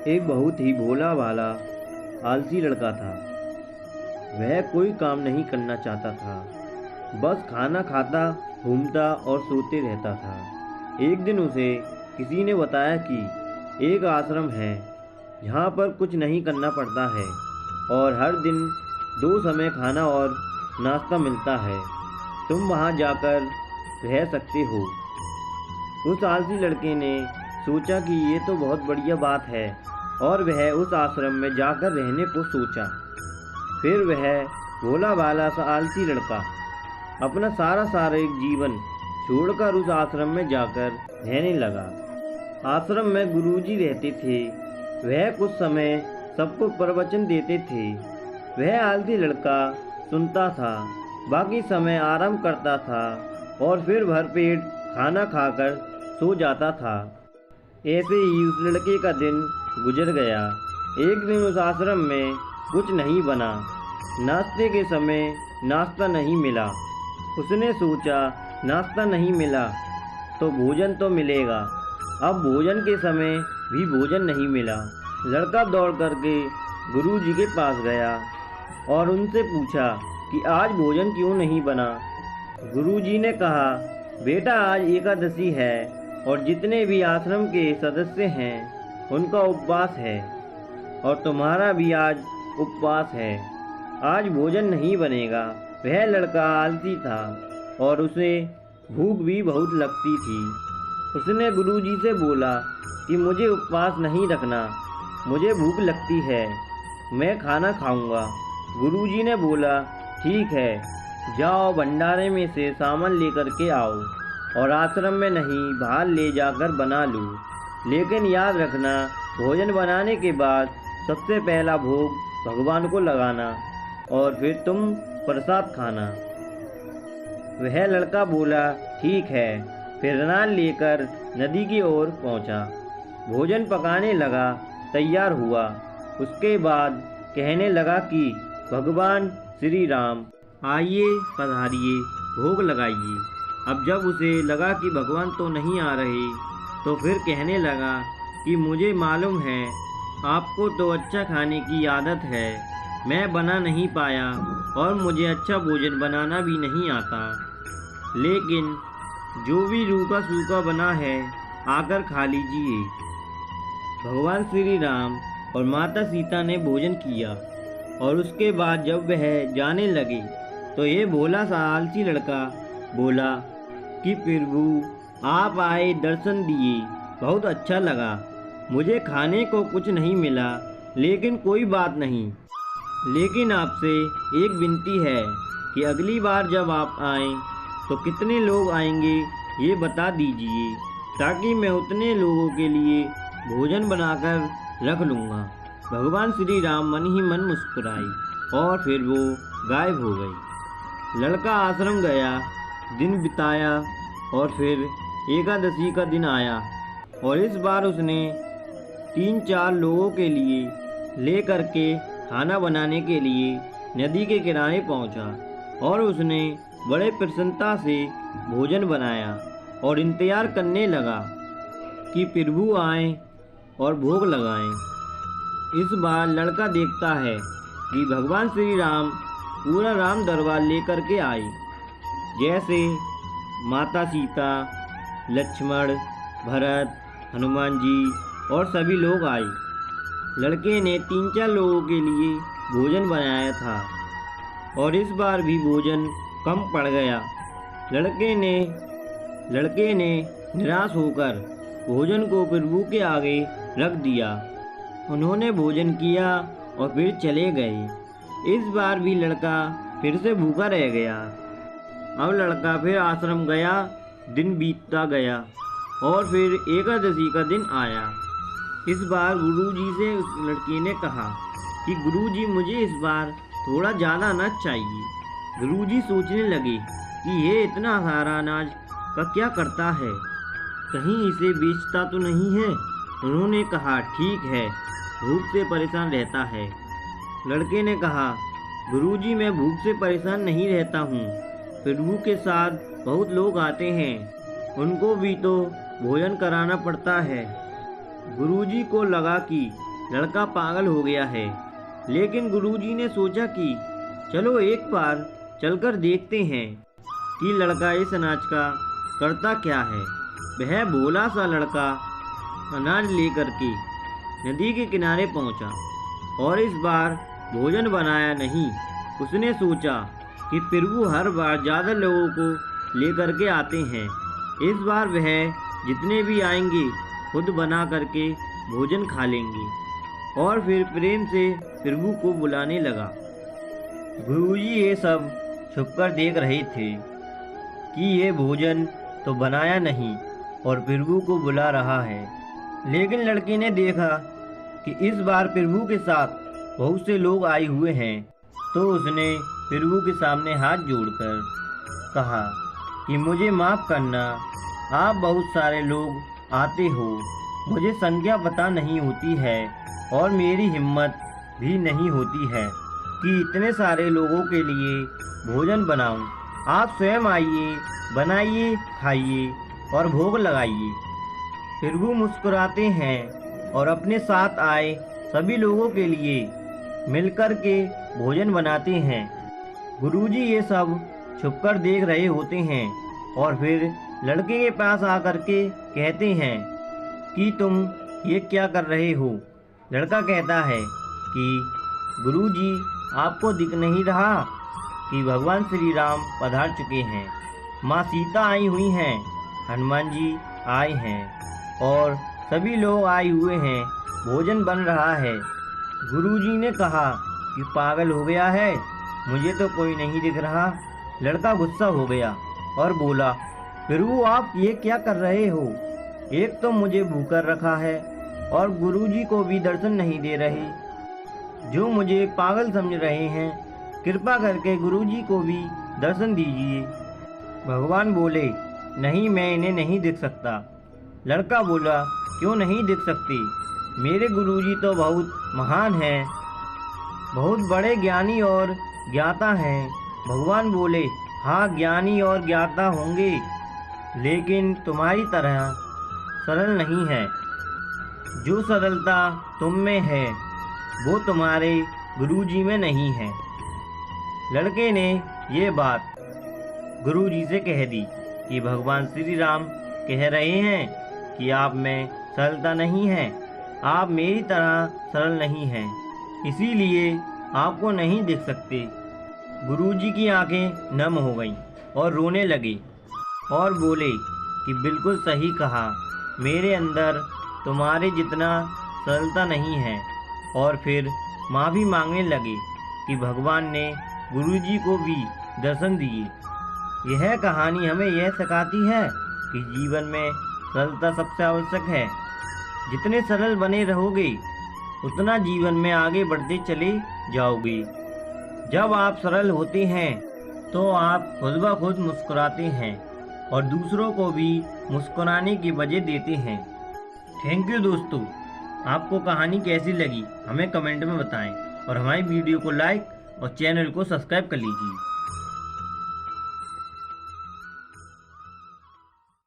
एक बहुत ही भोला भाला आलसी लड़का था। वह कोई काम नहीं करना चाहता था, बस खाना खाता, घूमता और सोते रहता था। एक दिन उसे किसी ने बताया कि एक आश्रम है जहाँ पर कुछ नहीं करना पड़ता है और हर दिन 2 समय खाना और नाश्ता मिलता है। तुम वहाँ जाकर रह सकते हो। उस आलसी लड़के ने सोचा कि ये तो बहुत बढ़िया बात है और वह उस आश्रम में जाकर रहने को सोचा। फिर वह भोला भाला सा आलसी लड़का अपना सारा एक जीवन छोड़कर उस आश्रम में जाकर रहने लगा। आश्रम में गुरुजी रहते थे। वह कुछ समय सबको प्रवचन देते थे। वह आलसी लड़का सुनता था, बाकी समय आराम करता था और फिर भरपेट खाना खाकर सो जाता था। ऐसे ही उस लड़के का दिन गुजर गया। एक दिन उस आश्रम में कुछ नहीं बना। नाश्ते के समय नाश्ता नहीं मिला। उसने सोचा नाश्ता नहीं मिला तो भोजन तो मिलेगा। अब भोजन के समय भी भोजन नहीं मिला। लड़का दौड़ करके गुरुजी के पास गया और उनसे पूछा कि आज भोजन क्यों नहीं बना। गुरुजी ने कहा, बेटा आज एकादशी है और जितने भी आश्रम के सदस्य हैं उनका उपवास है और तुम्हारा भी आज उपवास है। आज भोजन नहीं बनेगा। वह लड़का आलसी था और उसे भूख भी बहुत लगती थी। उसने गुरुजी से बोला कि मुझे उपवास नहीं रखना, मुझे भूख लगती है, मैं खाना खाऊंगा। गुरुजी ने बोला, ठीक है, जाओ भंडारे में से सामान लेकर के आओ और आश्रम में नहीं बाहर ले जाकर बना लो। लेकिन याद रखना, भोजन बनाने के बाद सबसे पहला भोग भगवान को लगाना और फिर तुम प्रसाद खाना। वह लड़का बोला, ठीक है। फिर नाल लेकर नदी की ओर पहुंचा। भोजन पकाने लगा, तैयार हुआ। उसके बाद कहने लगा कि भगवान श्री राम आइए, पधारिए, भोग लगाइए। अब जब उसे लगा कि भगवान तो नहीं आ रहे तो फिर कहने लगा कि मुझे मालूम है आपको तो अच्छा खाने की आदत है, मैं बना नहीं पाया और मुझे अच्छा भोजन बनाना भी नहीं आता, लेकिन जो भी रूखा सूखा बना है आकर खा लीजिए। भगवान श्री राम और माता सीता ने भोजन किया और उसके बाद जब वह जाने लगे तो ये भोला सा आलसी लड़का बोला कि प्रभु आप आए, दर्शन दिए, बहुत अच्छा लगा। मुझे खाने को कुछ नहीं मिला, लेकिन कोई बात नहीं। लेकिन आपसे एक विनती है कि अगली बार जब आप आएं तो कितने लोग आएंगे ये बता दीजिए, ताकि मैं उतने लोगों के लिए भोजन बनाकर रख लूँगा। भगवान श्री राम मन ही मन मुस्कुराए और फिर वो गायब हो गई। लड़का आश्रम गया, दिन बिताया और फिर एकादशी का दिन आया और इस बार उसने 3-4 लोगों के लिए ले करके खाना बनाने के लिए नदी के किनारे पहुंचा और उसने बड़े प्रसन्नता से भोजन बनाया और इंतजार करने लगा कि प्रभु आए और भोग लगाएं। इस बार लड़का देखता है कि भगवान श्री राम पूरा राम दरबार लेकर के आए, जैसे माता सीता, लक्ष्मण, भरत, हनुमान जी और सभी लोग आए। लड़के ने 3-4 लोगों के लिए भोजन बनाया था और इस बार भी भोजन कम पड़ गया। लड़के ने निराश होकर भोजन को प्रभु के आगे रख दिया। उन्होंने भोजन किया और फिर चले गए। इस बार भी लड़का फिर से भूखा रह गया। अब लड़का फिर आश्रम गया। दिन बीतता गया और फिर एकादशी का दिन आया। इस बार गुरुजी से उस लड़के ने कहा कि गुरुजी मुझे इस बार थोड़ा ज़्यादा अनाज चाहिए। गुरुजी सोचने लगे कि ये इतना सारा अनाज का क्या करता है, कहीं इसे बेचता तो नहीं है। उन्होंने कहा, ठीक है, भूख से परेशान रहता है। लड़के ने कहा, गुरुजी मैं भूख से परेशान नहीं रहता हूँ, प्रभु के साथ बहुत लोग आते हैं, उनको भी तो भोजन कराना पड़ता है। गुरुजी को लगा कि लड़का पागल हो गया है। लेकिन गुरुजी ने सोचा कि चलो एक बार चलकर देखते हैं कि लड़का इस अनाज का करता क्या है। वह भोला सा लड़का अनाज लेकर के नदी के किनारे पहुंचा और इस बार भोजन बनाया नहीं। उसने सोचा कि प्रभु हर बार ज़्यादा लोगों को लेकर के आते हैं, इस बार वह जितने भी आएंगे खुद बना करके भोजन खा लेंगे। और फिर प्रेम से प्रभु को बुलाने लगा। गुरुजी ये सब छुपकर देख रहे थे कि ये भोजन तो बनाया नहीं और प्रभु को बुला रहा है। लेकिन लड़के ने देखा कि इस बार प्रभु के साथ बहुत से लोग आए हुए हैं, तो उसने प्रभु के सामने हाथ जोड़कर कहा कि मुझे माफ़ करना, आप बहुत सारे लोग आते हो, मुझे संख्या पता नहीं होती है और मेरी हिम्मत भी नहीं होती है कि इतने सारे लोगों के लिए भोजन बनाऊं। आप स्वयं आइए, बनाइए, खाइए और भोग लगाइए। प्रभु मुस्कुराते हैं और अपने साथ आए सभी लोगों के लिए मिलकर के भोजन बनाते हैं। गुरुजी ये सब छुपकर देख रहे होते हैं और फिर लड़के के पास आकर के कहते हैं कि तुम ये क्या कर रहे हो। लड़का कहता है कि गुरुजी आपको दिख नहीं रहा कि भगवान श्री राम पधार चुके हैं, माँ सीता आई हुई हैं, हनुमान जी आए हैं और सभी लोग आए हुए हैं, भोजन बन रहा है। गुरुजी ने कहा कि पागल हो गया है, मुझे तो कोई नहीं दिख रहा। लड़का गुस्सा हो गया और बोला, प्रभु आप ये क्या कर रहे हो? एक तो मुझे भूखा रखा है और गुरुजी को भी दर्शन नहीं दे रहे, जो मुझे पागल समझ रहे हैं, कृपा करके गुरुजी को भी दर्शन दीजिए। भगवान बोले, नहीं, मैं इन्हें नहीं देख सकता। लड़का बोला, क्यों नहीं देख सकते? मेरे गुरुजी तो बहुत महान हैं, बहुत बड़े ज्ञानी और ज्ञाता हैं। भगवान बोले, हाँ ज्ञानी और ज्ञाता होंगे, लेकिन तुम्हारी तरह सरल नहीं है। जो सरलता तुम में है वो तुम्हारे गुरुजी में नहीं है। लड़के ने ये बात गुरुजी से कह दी कि भगवान श्री राम कह रहे हैं कि आप में सरलता नहीं है, आप मेरी तरह सरल नहीं हैं, इसीलिए आपको नहीं देख सकते। गुरुजी की आंखें नम हो गईं और रोने लगे और बोले कि बिल्कुल सही कहा, मेरे अंदर तुम्हारे जितना सरलता नहीं है। और फिर माफ़ी मांगने लगे कि भगवान ने गुरुजी को भी दर्शन दिए। यह कहानी हमें यह सिखाती है कि जीवन में सरलता सबसे आवश्यक है। जितने सरल बने रहोगे उतना जीवन में आगे बढ़ते चले जाओगे। जब आप सरल होते हैं तो आप खुद ब खुद मुस्कुराते हैं और दूसरों को भी मुस्कुराने की वजह देते हैं। थैंक यू दोस्तों, आपको कहानी कैसी लगी हमें कमेंट में बताएं और हमारी वीडियो को लाइक और चैनल को सब्सक्राइब कर लीजिए।